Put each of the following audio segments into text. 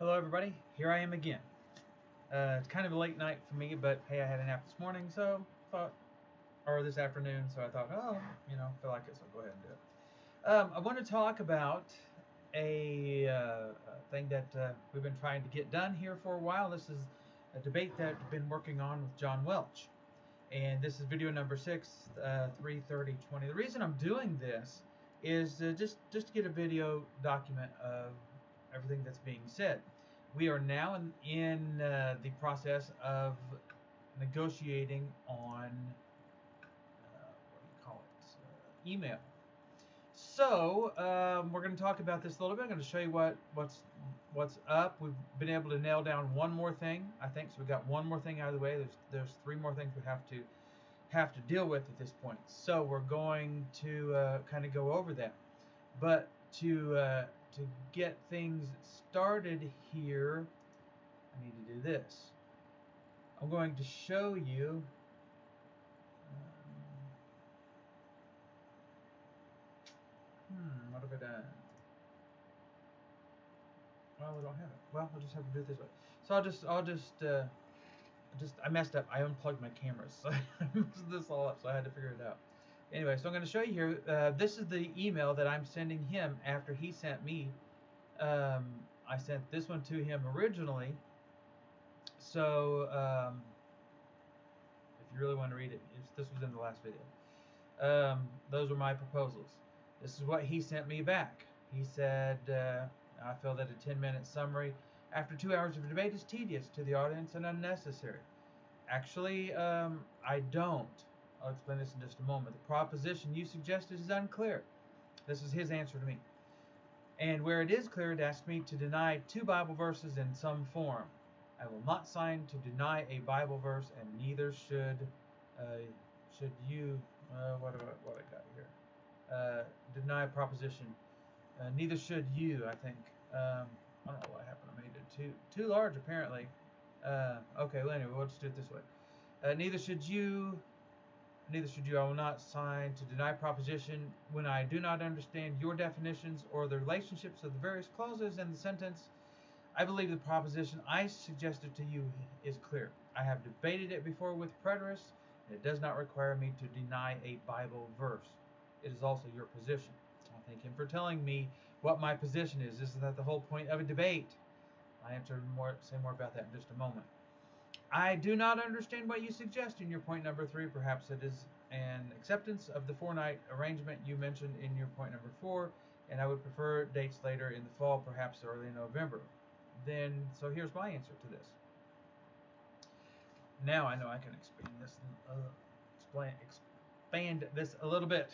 Hello everybody, here I am again. It's kind of a late night for me, but hey, I had a nap this morning, or this afternoon, so I thought, feel like it, so go ahead and do it. I want to talk about a thing that we've been trying to get done here for a while. This is a debate that I've been working on with John Welch, and this is video number 6, 3:30:20. The reason I'm doing this is just to get a video document of everything that's being said. We are now in the process of negotiating on what do you call it? Email. So we're going to talk about this a little bit. I'm going to show you what's up. We've been able to nail down one more thing, I think. So we got one more thing out of the way. There's three more things we have to deal with at this point. So we're going to kind of go over that. But to get things started here, I need to do this. I'm going to show you what have I done? Well, we don't have it. Well, I'll just have to do it this way. So I messed up. I unplugged my cameras. So I messed this all up, so I had to figure it out. Anyway, so I'm going to show you here. This is the email that I'm sending him after he sent me. I sent this one to him originally. So if you really want to read it, this was in the last video. Those were my proposals. This is what he sent me back. He said, I feel that a 10-minute summary after 2 hours of debate is tedious to the audience and unnecessary. Actually, I don't. I'll explain this in just a moment. The proposition you suggested is unclear. This is his answer to me. And where it is clear, it asks me to deny 2 Bible verses in some form. I will not sign to deny a Bible verse, and neither should you. What I got here? Deny a proposition. Neither should you. I think. I don't know what happened. I made it too large apparently. Okay. Well, anyway, we'll just do it this way. Neither should you. I will not sign to deny proposition when I do not understand your definitions or the relationships of the various clauses in the sentence. I believe the proposition I suggested to you is clear. I have debated it before with preterists, and it does not require me to deny a Bible verse. It is also your position. I thank him for telling me what my position is. Isn't that the whole point of a debate? I say more about that in just a moment. I do not understand what you suggest in your point number 3. Perhaps it is an acceptance of the 4-night arrangement you mentioned in your point number 4, and I would prefer dates later in the fall, perhaps early November. So here's my answer to this. Now I know I can expand this a little bit.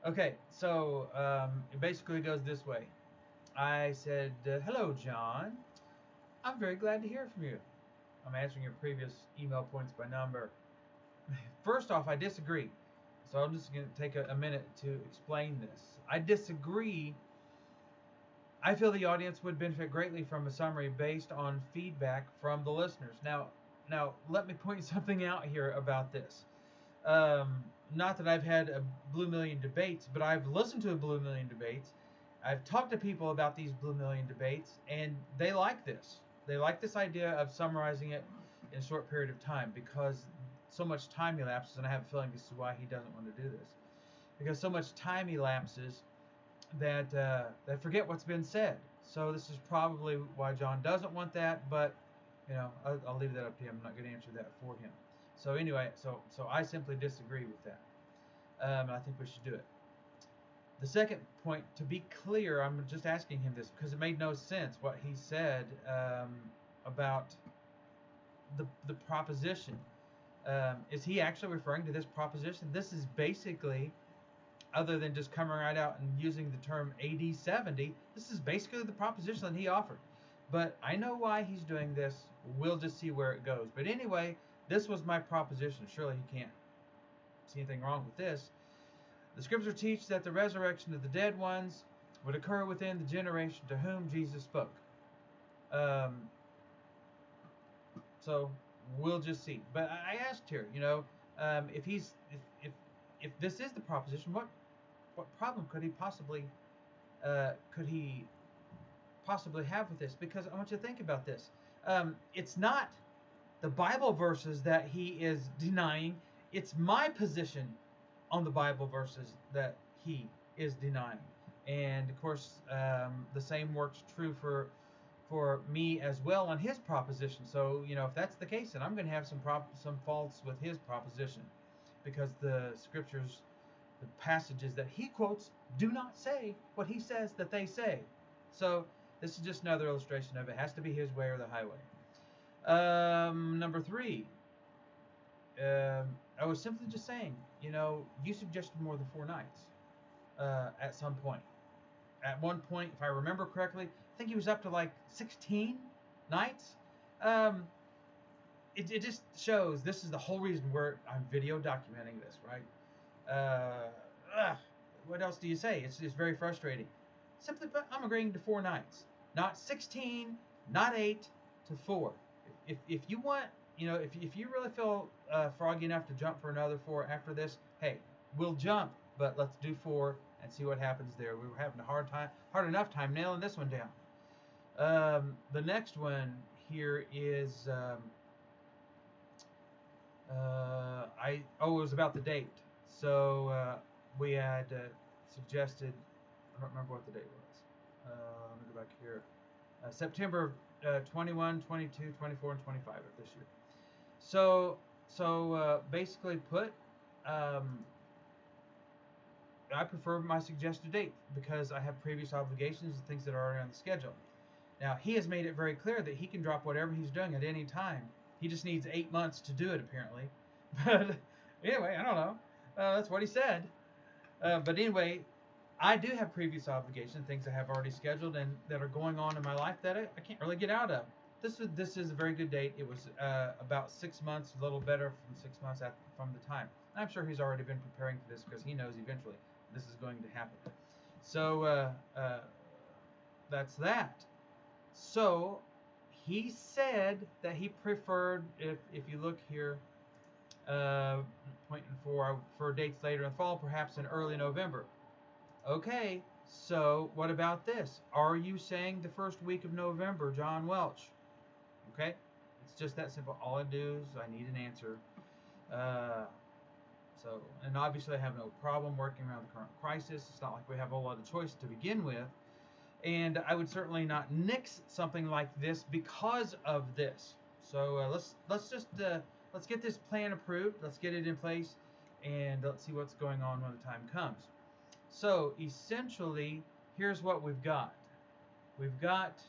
Okay, so it basically goes this way. I said, hello, John. I'm very glad to hear from you. I'm answering your previous email points by number. First off, I disagree. So I'm just going to take a minute to explain this. I disagree. I feel the audience would benefit greatly from a summary based on feedback from the listeners. Now, let me point something out here about this. Not that I've had a Blue Million debates, but I've listened to a Blue Million debates. I've talked to people about these Blue Million debates, and they like this. They like this idea of summarizing it in a short period of time because so much time elapses, and I have a feeling this is why he doesn't want to do this. Because so much time elapses that they forget what's been said. So this is probably why John doesn't want that, but I'll leave that up to him. I'm not going to answer that for him. So anyway, so I simply disagree with that. I think we should do it. The second point, to be clear, I'm just asking him this because it made no sense what he said about the proposition. Is he actually referring to this proposition? This is basically, other than just coming right out and using the term AD 70, this is basically the proposition that he offered. But I know why he's doing this. We'll just see where it goes. But anyway, this was my proposition. Surely he can't see anything wrong with this. The scriptures teach that the resurrection of the dead ones would occur within the generation to whom Jesus spoke. So we'll just see. But I asked here, if this is the proposition, what problem could he possibly possibly have with this, because I want you to think about this. It's not the Bible verses that he is denying, it's my position on the Bible verses that he is denying. And of course, the same works true for me as well on his proposition. So, if that's the case, then I'm going to have some faults with his proposition, because the scriptures, the passages that he quotes, do not say what he says that they say. So this is just another illustration of it. It has to be his way or the highway. Number 3, I was simply just saying, you suggested more than 4 nights at some point. At one point, if I remember correctly, I think he was up to like 16 nights. It just shows this is the whole reason I'm video documenting this, right? What else do you say? It's very frustrating. Simply put, I'm agreeing to 4 nights, not 16, not 8, to 4. If you want, if you really feel froggy enough to jump for another 4 after this, hey, we'll jump, but let's do 4 and see what happens there. We were having a hard enough time nailing this one down. The next one here is it was about the date. So we had suggested, I don't remember what the date was. Let me go back here. September 21, 22, 24, and 25 of this year. So basically put, I prefer my suggested date because I have previous obligations and things that are already on the schedule. Now, he has made it very clear that he can drop whatever he's doing at any time. He just needs 8 months to do it, apparently. But anyway, I don't know. That's what he said. But anyway, I do have previous obligations, things I have already scheduled and that are going on in my life that I can't really get out of. This is a very good date. It was about 6 months, a little better from 6 months from the time. I'm sure he's already been preparing for this because he knows eventually this is going to happen. So that's that. So he said that he preferred, if you look here, point 4, I prefer dates later in the fall, perhaps in early November. Okay, so what about this? Are you saying the first week of November, John Welch? Okay, it's just that simple. All I do is I need an answer. And obviously I have no problem working around the current crisis. It's not like we have a lot of choice to begin with. And I would certainly not nix something like this because of this. So let's get this plan approved. Let's get it in place, and let's see what's going on when the time comes. So essentially, here's what we've got. We've got.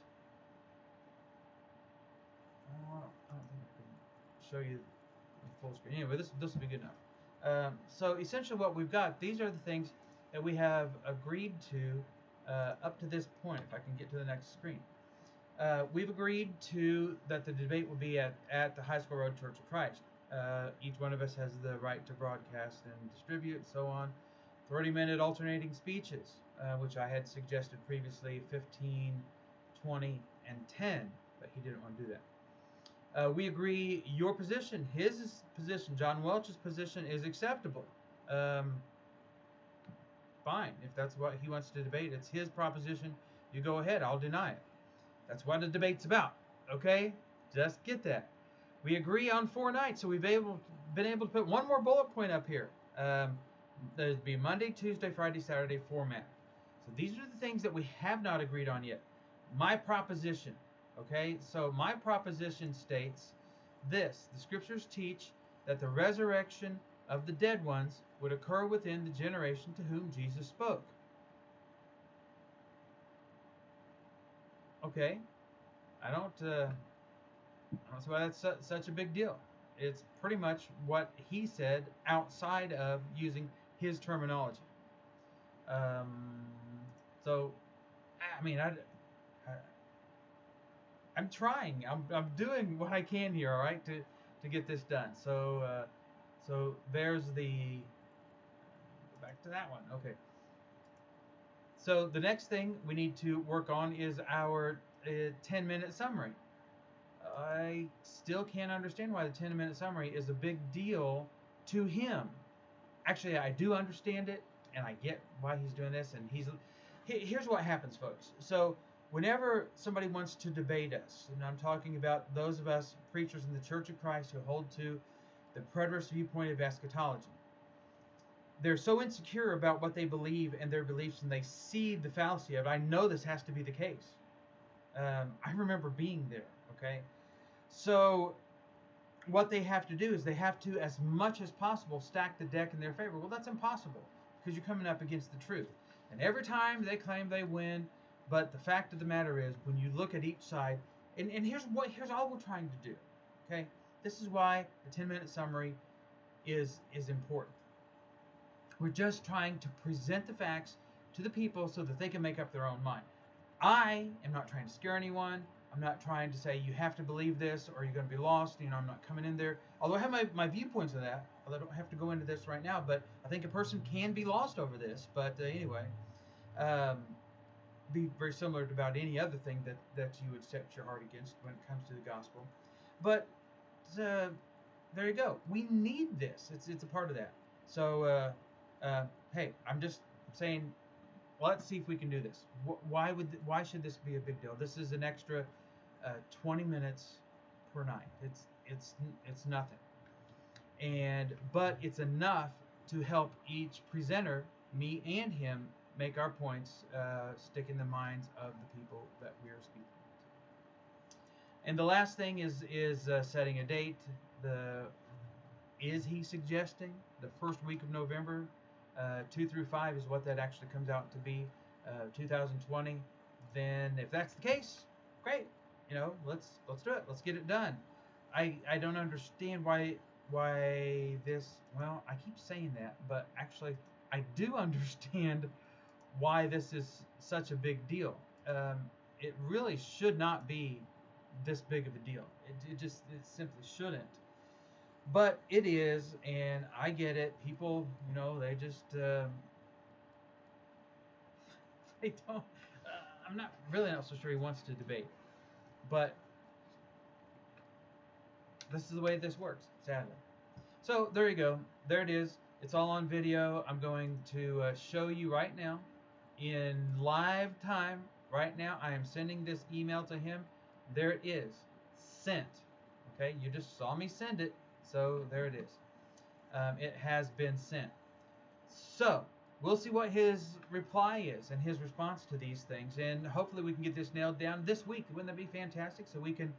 I don't think I can show you the full screen. Anyway, this will be good enough. So essentially, what we've got. These are the things that we have agreed to up to this point. If I can get to the next screen. We've agreed to that the debate will be at the High School Road Church of Christ. Each one of us has the right to broadcast and distribute, and so on. 30-minute alternating speeches, which I had suggested previously, 15, 20, and 10, but he didn't want to do that. We agree your position, his position, John Welch's position, is acceptable. Fine, if that's what he wants to debate, it's his proposition. You go ahead, I'll deny it. That's what the debate's about, okay? Just get that. We agree on 4 nights, so we've been able to put one more bullet point up here. There'd be Monday, Tuesday, Friday, Saturday format. So these are the things that we have not agreed on yet. My proposition, okay? So my proposition states this. The scriptures teach that the resurrection of the dead ones would occur within the generation to whom Jesus spoke. Okay, I don't see why that's such a big deal. It's pretty much what he said outside of using his terminology. So, I mean, I'm trying. I'm doing what I can here, all right, to get this done. So there's the. Go back to that one. Okay. So the next thing we need to work on is our 10-minute summary. I still can't understand why the 10-minute summary is a big deal to him. Actually, I do understand it, and I get why he's doing this. And here's what happens, folks. So Whenever somebody wants to debate us, and I'm talking about those of us preachers in the Church of Christ who hold to the preterist viewpoint of eschatology, they're so insecure about what they believe and their beliefs, and they see the fallacy of it. I know this has to be the case. I remember being there, okay? So what they have to do is they have to, as much as possible, stack the deck in their favor. Well, that's impossible because you're coming up against the truth. And every time they claim they win, but the fact of the matter is, when you look at each side, and here's all we're trying to do, okay? This is why the 10-minute summary is important. We're just trying to present the facts to the people so that they can make up their own mind. I am not trying to scare anyone. I'm not trying to say you have to believe this or you're going to be lost. I'm not coming in there. Although I have my viewpoints on that. Although I don't have to go into this right now. But I think a person can be lost over this. But anyway, be very similar to about any other thing that you would set your heart against when it comes to the gospel. But there you go. We need this. It's a part of that. So hey, I'm just saying, let's see if we can do this. Why should this be a big deal? This is an extra 20 minutes per night. It's nothing, but it's enough to help each presenter, me and him, make our points stick in the minds of the people that we are speaking to. And the last thing is setting a date. Is he suggesting the first week of November? 2 through 5 is what that actually comes out to be, 2020. Then if that's the case, great. Let's do it. Let's get it done. I don't understand why this. Well, I keep saying that, but actually I do understand why this is such a big deal. It really should not be this big of a deal. It simply shouldn't. But it is, and I get it. People, they just they don't. I'm not so sure he wants to debate, but this is the way this works, sadly. So there you go. There it is. It's all on video. I'm going to show you right now, in live time. Right now, I am sending this email to him. There it is, sent. Okay, you just saw me send it. So there it is. It has been sent. So we'll see what his reply is and his response to these things, and hopefully we can get this nailed down this week. Wouldn't that be fantastic? So we can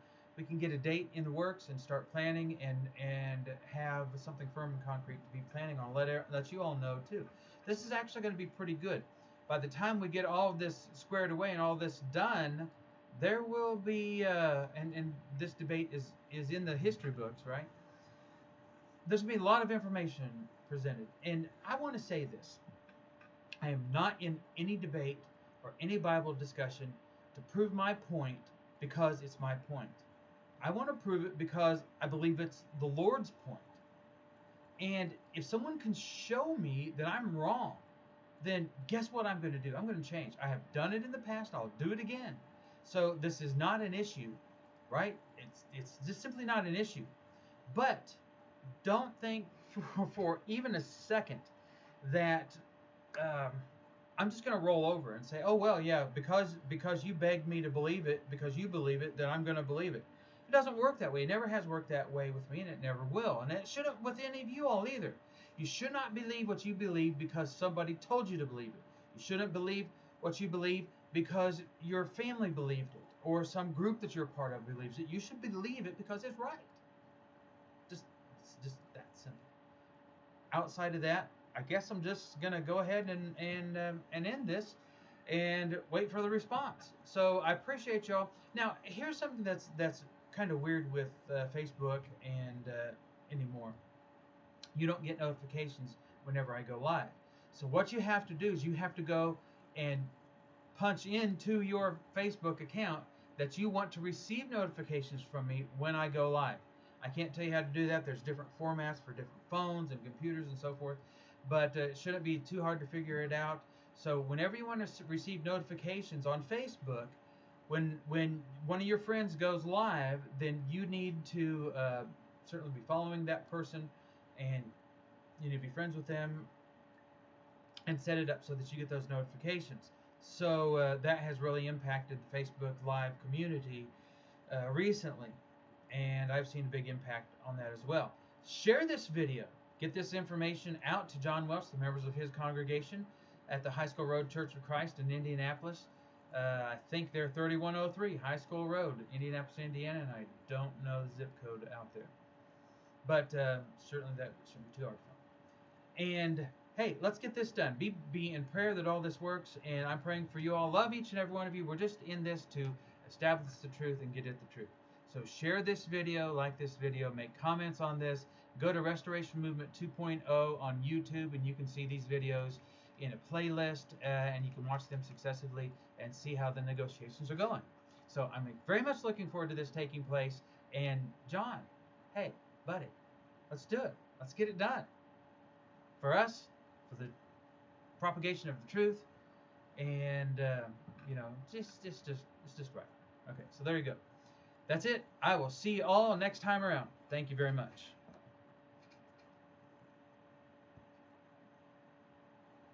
get a date in the works and start planning and have something firm and concrete to be planning on. Let you all know too. This is actually going to be pretty good. By the time we get all of this squared away and all this done, there will be and this debate is in the history books, right? There's going to be a lot of information presented. And I want to say this. I am not in any debate or any Bible discussion to prove my point because it's my point. I want to prove it because I believe it's the Lord's point. And if someone can show me that I'm wrong, then guess what I'm going to do? I'm going to change. I have done it in the past. I'll do it again. So this is not an issue, right? It's just simply not an issue. But don't think for even a second that I'm just going to roll over and say, oh, well, yeah, because you begged me to believe it, because you believe it, then I'm going to believe it. It doesn't work that way. It never has worked that way with me, and it never will. And it shouldn't with any of you all either. You should not believe what you believe because somebody told you to believe it. You shouldn't believe what you believe because your family believed it or some group that you're a part of believes it. You should believe it because it's right. It's just that simple. Outside of that, I guess I'm just gonna go ahead and end this and wait for the response. So I appreciate y'all. Now here's something that's kind of weird with Facebook and anymore. You don't get notifications whenever I go live. So what you have to do is you have to go and punch into your Facebook account that you want to receive notifications from me when I go live. I can't tell you how to do that. There's different formats for different phones and computers and so forth, but it shouldn't be too hard to figure it out. So whenever you want to receive notifications on Facebook, when one of your friends goes live, then you need to certainly be following that person, and you need to be friends with them and set it up so that you get those notifications. So that has really impacted the Facebook Live community recently, and I've seen a big impact on that as well. Share this video. Get this information out to John Welch, the members of his congregation at the High School Road Church of Christ in Indianapolis. I think they're 3103 High School Road, Indianapolis, Indiana, and I don't know the zip code out there. But certainly that shouldn't be too hard to find. And hey, let's get this done. Be in prayer that all this works, and I'm praying for you all. Love each and every one of you. We're just in this to establish the truth and get at the truth. So share this video, like this video, make comments on this. Go to Restoration Movement 2.0 on YouTube, and you can see these videos in a playlist, and you can watch them successively and see how the negotiations are going. So I'm very much looking forward to this taking place. And John, hey, buddy, let's do it. Let's get it done. For us, for the propagation of the truth, and it's just right. Okay, so there you go. That's it. I will see you all next time around. Thank you very much.